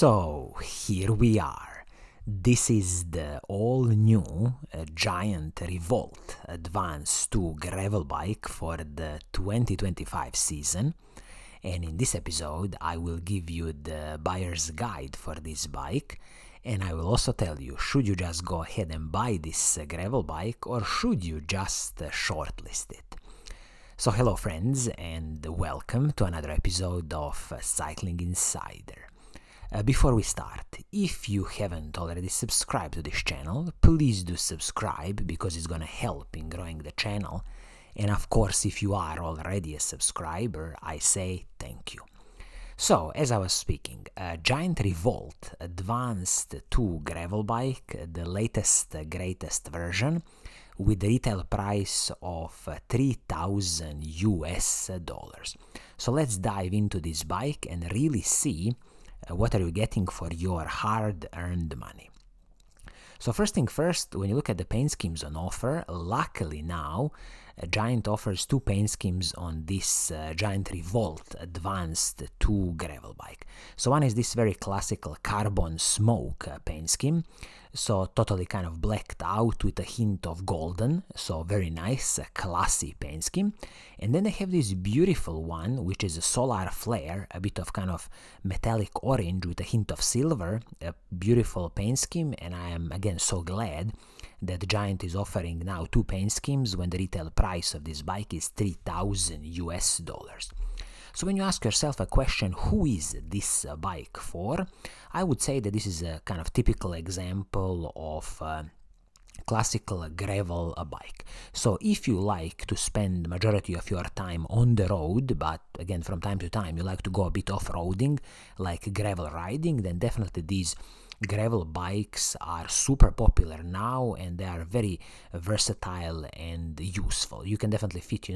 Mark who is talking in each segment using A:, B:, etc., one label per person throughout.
A: So here we are. This is the all-new Giant Revolt Advanced 2 gravel bike for the 2025 season, and in this episode I will give you the buyer's guide for this bike, and I will also tell you should you just go ahead and buy this gravel bike or should you just shortlist it. So hello friends and welcome to another episode of Cycling Insider. Before we start, if you haven't already subscribed to this channel, please do subscribe because it's gonna help in growing the channel. And of course, if you are already a subscriber, I say thank you. So, as I was speaking, Giant Revolt Advanced 2 gravel bike, the latest, greatest version, with a retail price of $3,000 US. So let's dive into this bike and really see what are you getting for your hard-earned money. So first thing first, when you look at the paint schemes on offer, luckily now Giant offers two paint schemes on this Giant Revolt Advanced 2 gravel bike. So one is this very classical carbon smoke paint scheme, so totally kind of blacked out with a hint of golden, so very nice, classy paint scheme. And then they have this beautiful one, which is a solar flare, a bit of kind of metallic orange with a hint of silver, a beautiful paint scheme, and I am again so glad that Giant is offering now two paint schemes when the retail price of this bike is $3,000 US. So when you ask yourself a question, who is this bike for? I would say that this is a kind of typical example of classical gravel bike. So if you like to spend majority of your time on the road, but again from time to time you like to go a bit off-roading, like gravel riding, then definitely these gravel bikes are super popular now and they are very versatile and useful. You can definitely fit,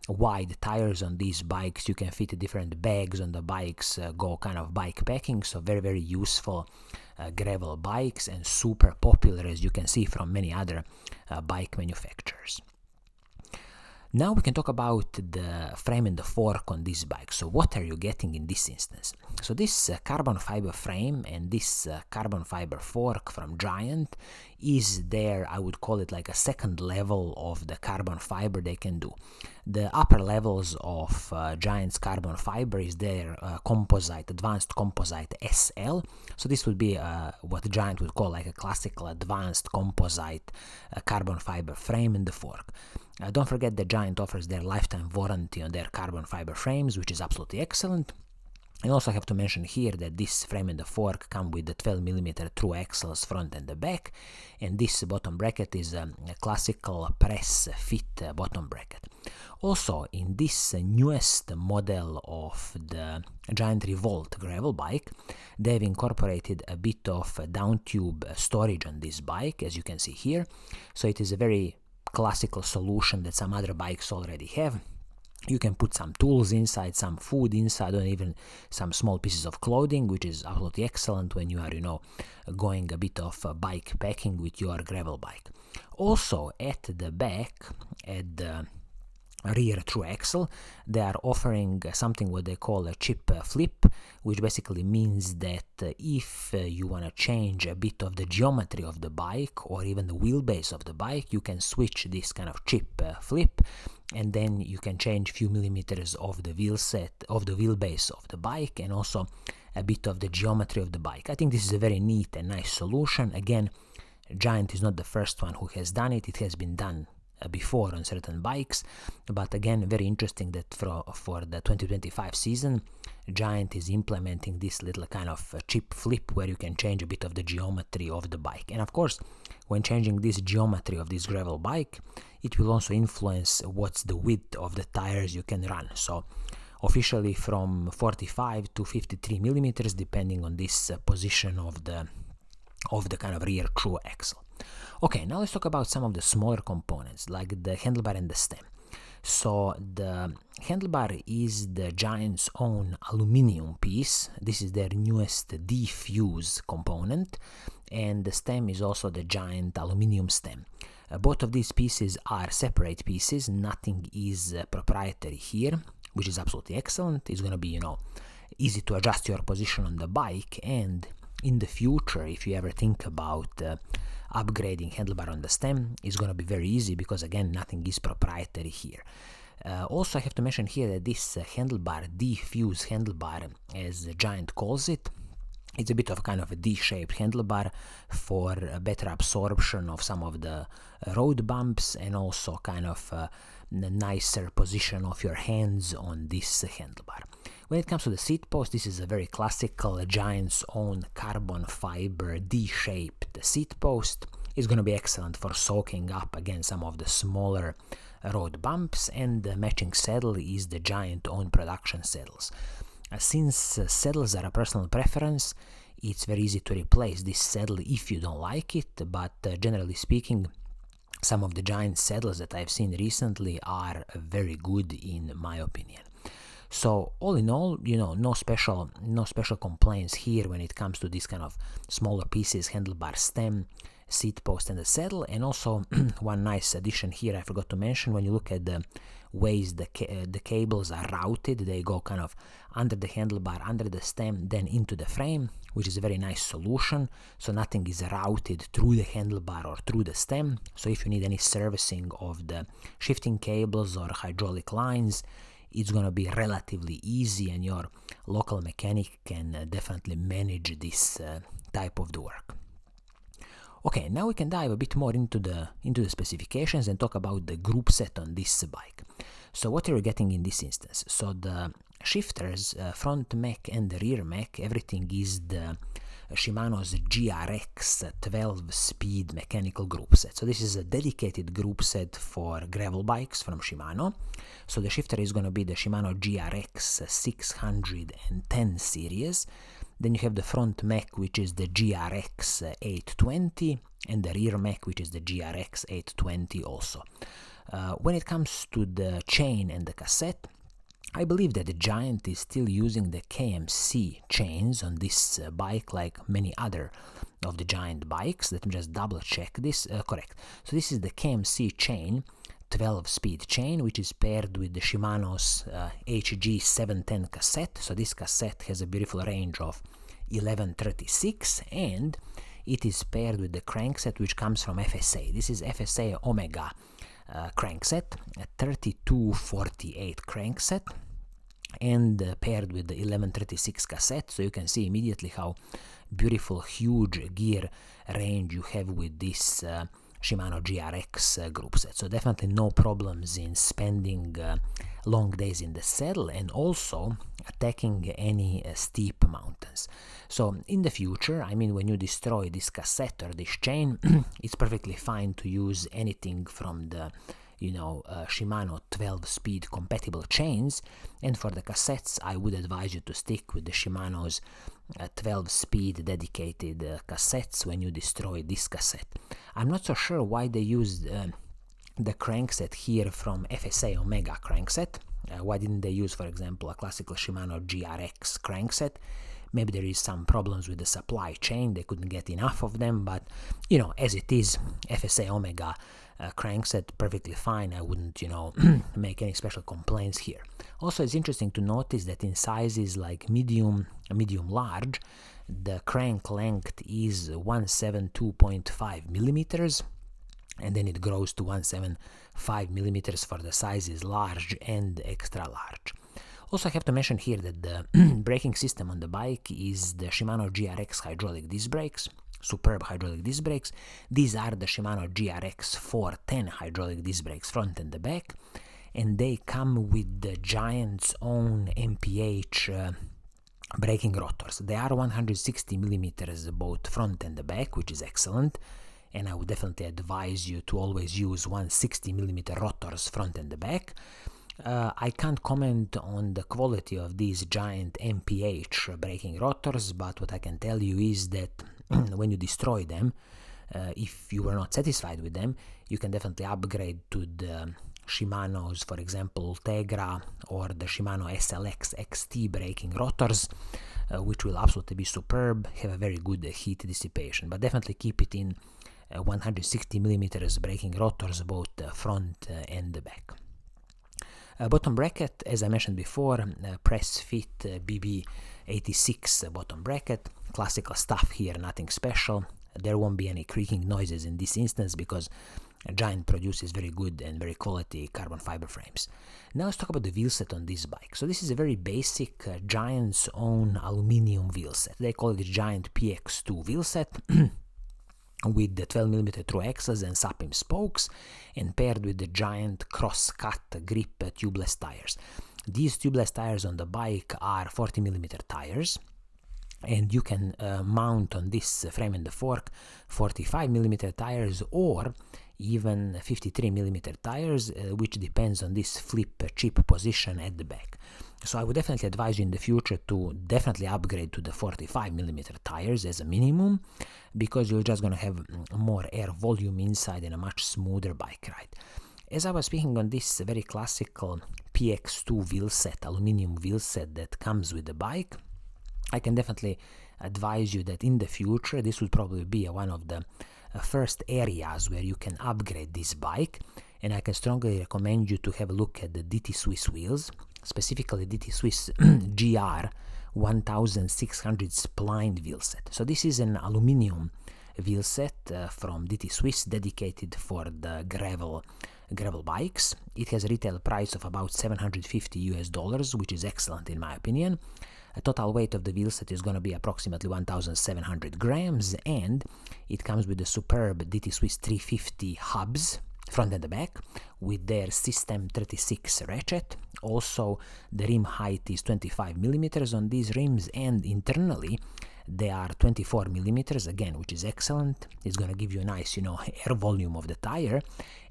A: wide tires on these bikes. You can fit different bags on the bikes, go kind of bike packing. So very, very useful gravel bikes and super popular, as you can see from many other bike manufacturers. Now we can talk about the frame and the fork on this bike. So what are you getting in this instance? So this carbon fiber frame and this carbon fiber fork from Giant is their, I would call it like a second level of the carbon fiber they can do. The upper levels of Giant's carbon fiber is their composite, advanced composite SL. So this would be what Giant would call like a classical advanced composite carbon fiber frame and the fork. Don't forget that Giant offers their lifetime warranty on their carbon fiber frames, which is absolutely excellent. I also have to mention here that this frame and the fork come with the 12mm through axles front and the back, and this bottom bracket is a classical press fit bottom bracket. Also, in this newest model of the Giant Revolt gravel bike, they've incorporated a bit of down tube storage on this bike, as you can see here. So it is a very classical solution that some other bikes already have. You can put some tools inside, some food inside, or even some small pieces of clothing, which is absolutely excellent when you are, going a bit of bike packing with your gravel bike. Also, at the back, at the rear through axle, they are offering something what they call a chip flip, which basically means that if you want to change a bit of the geometry of the bike or even the wheelbase of the bike, you can switch this kind of chip flip, and then you can change a few millimeters of the wheel set of the wheelbase of the bike and also a bit of the geometry of the bike. I think this is a very neat and nice solution. Again, Giant is not the first one who has done it. It has been done before on certain bikes, but again very interesting that for the 2025 season Giant is implementing this little kind of chip flip where you can change a bit of the geometry of the bike. And of course, when changing this geometry of this gravel bike, it will also influence what's the width of the tires you can run. So officially from 45 to 53 millimeters, depending on this position of the kind of rear through axle. Okay, now let's talk about some of the smaller components like the handlebar and the stem. So the handlebar is the Giant's own aluminum piece. This is their newest defuse component, and the stem is also the Giant aluminum stem. Both of these pieces are separate pieces. Nothing is proprietary here, which is absolutely excellent. It's going to be, easy to adjust your position on the bike, and in the future, if you ever think about upgrading handlebar on the stem, it's going to be very easy because, again, nothing is proprietary here. Also, I have to mention here that this handlebar, D-fuse handlebar, as Giant calls it, it's a bit of kind of a D-shaped handlebar for better absorption of some of the road bumps, and also kind of a nicer position of your hands on this handlebar. When it comes to the seat post, this is a very classical Giant's own carbon fiber D-shaped seat post. It's going to be excellent for soaking up, again, some of the smaller road bumps, and the matching saddle is the Giant own production saddles. Since saddles are a personal preference, it's very easy to replace this saddle if you don't like it, but generally speaking, some of the Giant saddles that I've seen recently are very good in my opinion. So all in all, no special complaints here when it comes to this kind of smaller pieces, handlebar, stem, seat post, and the saddle. And also one nice addition here I forgot to mention: when you look at the ways the cables are routed, they go kind of under the handlebar, under the stem, then into the frame, which is a very nice solution. So nothing is routed through the handlebar or through the stem. So if you need any servicing of the shifting cables or hydraulic lines, it's going to be relatively easy, and your local mechanic can definitely manage this type of the work. Okay, now we can dive a bit more into the specifications and talk about the group set on this bike. So what are you getting in this instance? So the shifters, front mech and the rear mech, everything is the Shimano's GRX 12-speed mechanical group set. So this is a dedicated group set for gravel bikes from Shimano. So the shifter is going to be the Shimano GRX 610 series. Then you have the front mech, which is the GRX 820, and the rear mech, which is the GRX 820 also. When it comes to the chain and the cassette, I believe that the Giant is still using the KMC chains on this bike, like many other of the Giant bikes. Let me just double check this. Correct. So this is the KMC chain, 12-speed chain, which is paired with the Shimano's HG 710 cassette. So this cassette has a beautiful range of 1136, and it is paired with the crankset which comes from FSA. This is FSA Omega crankset, a 3248 crankset, and paired with the 1136 cassette. So you can see immediately how beautiful, huge gear range you have with this Shimano GRX group set. So definitely no problems in spending long days in the saddle, and also attacking any steep mountains. So in the future, I mean, when you destroy this cassette or this chain, it's perfectly fine to use anything from the Shimano 12-speed compatible chains, and for the cassettes I would advise you to stick with the Shimano's 12-speed dedicated cassettes when you destroy this cassette. I'm not so sure why they used the crankset here from FSA Omega crankset. Why didn't they use, for example, a classical Shimano GRX crankset? Maybe there is some problems with the supply chain, they couldn't get enough of them, but as it is, FSA Omega crankset, perfectly fine. I wouldn't make any special complaints here. Also, it's interesting to notice that in sizes like medium large, the crank length is 172.5 millimeters, and then it grows to 175 millimeters for the sizes large and extra large. Also, I have to mention here that the braking system on the bike is the Shimano GRX hydraulic disc brakes, superb hydraulic disc brakes. These are the Shimano GRX 410 hydraulic disc brakes, front and the back, and they come with the Giant's own MPH braking rotors. They are 160 millimeters both front and the back, which is excellent, and I would definitely advise you to always use 160 millimeter rotors front and the back. I can't comment on the quality of these Giant MPH braking rotors, but what I can tell you is that when you destroy them, if you were not satisfied with them, you can definitely upgrade to the Shimano's, for example, Tegra or the Shimano SLX XT braking rotors, which will absolutely be superb, have a very good heat dissipation, but definitely keep it in 160 millimeters braking rotors, both front and the back. Bottom bracket, as I mentioned before, press fit BB86 bottom bracket, classical stuff here, nothing special. There won't be any creaking noises in this instance because Giant produces very good and very quality carbon fiber frames. Now let's talk about the wheel set on this bike. So this is a very basic Giant's own aluminium wheel set. They call it the Giant PX2 wheel set with the 12mm true axles and SAPIM spokes, and paired with the Giant cross-cut grip tubeless tires. These tubeless tires on the bike are 40mm tires, and you can mount on this frame and the fork 45mm tires or even 53mm tires, which depends on this flip chip position at the back. So I would definitely advise you in the future to definitely upgrade to the 45mm tires as a minimum, because you're just going to have more air volume inside and a much smoother bike ride. As I was speaking on this very classical PX2 wheel set, aluminum wheel set that comes with the bike, I can definitely advise you that in the future this would probably be one of the first areas where you can upgrade this bike, and I can strongly recommend you to have a look at the DT Swiss wheels, specifically DT Swiss GR 1600 splined wheel set. So this is an aluminium wheel set from DT Swiss, dedicated for the gravel bikes. It has a retail price of about $750 US, which is excellent in my opinion. A total weight of the wheel set is going to be approximately 1,700 grams, and it comes with the superb DT Swiss 350 hubs, front and the back, with their System 36 ratchet. Also, the rim height is 25mm on these rims, and internally they are 24mm, again, which is excellent. It's going to give you a nice, air volume of the tire,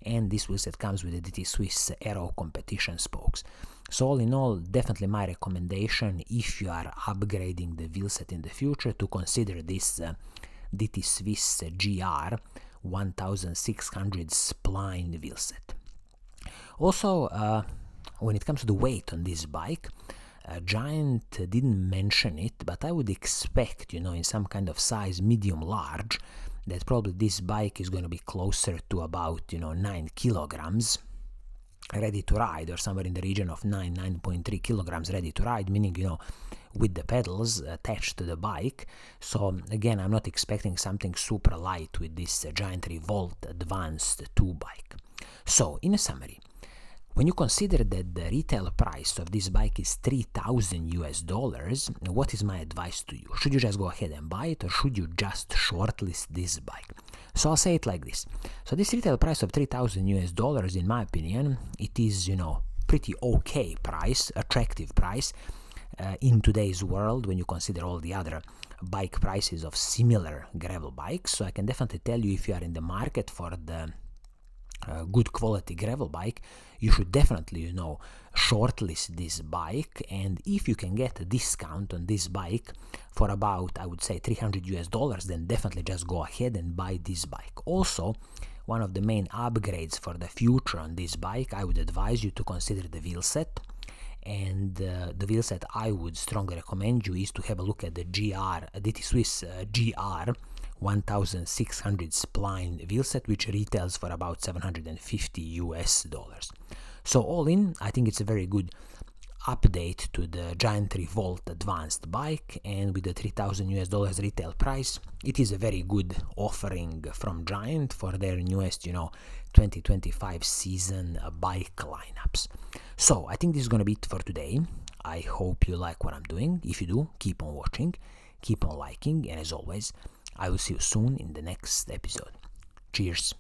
A: and this wheel set comes with the DT Swiss Aero competition spokes. So all in all, definitely my recommendation, if you are upgrading the wheel set in the future, to consider this DT Swiss GR 1600 spline wheel set. Also, when it comes to the weight on this bike, Giant didn't mention it, but I would expect, in some kind of size medium-large, that probably this bike is going to be closer to about, 9 kilograms ready to ride, or somewhere in the region of 9.3 kilograms ready to ride, meaning, with the pedals attached to the bike. So again, I'm not expecting something super light with this Giant Revolt Advanced 2 bike. So in a summary, when you consider that the retail price of this bike is $3,000 US, what is my advice to you? Should you just go ahead and buy it, or should you just shortlist this bike? So I'll say it like this. So this retail price of $3,000 US, in my opinion, it is, pretty okay price, attractive price in today's world when you consider all the other bike prices of similar gravel bikes. So I can definitely tell you, if you are in the market for the good quality gravel bike, you should definitely, shortlist this bike, and if you can get a discount on this bike for about, I would say, $300 US, then definitely just go ahead and buy this bike. Also, one of the main upgrades for the future on this bike, I would advise you to consider the wheel set. And the wheel set I would strongly recommend you is to have a look at the DT Swiss GR 1600 spline wheel set, which retails for about $750 US. So all in, I think it's a very good update to the Giant Revolt Advanced bike, and with the $3,000 US retail price, it is a very good offering from Giant for their newest, 2025 season bike lineups. So I think this is going to be it for today. I hope you like what I'm doing. If you do, keep on watching, keep on liking, and as always, I will see you soon in the next episode. Cheers!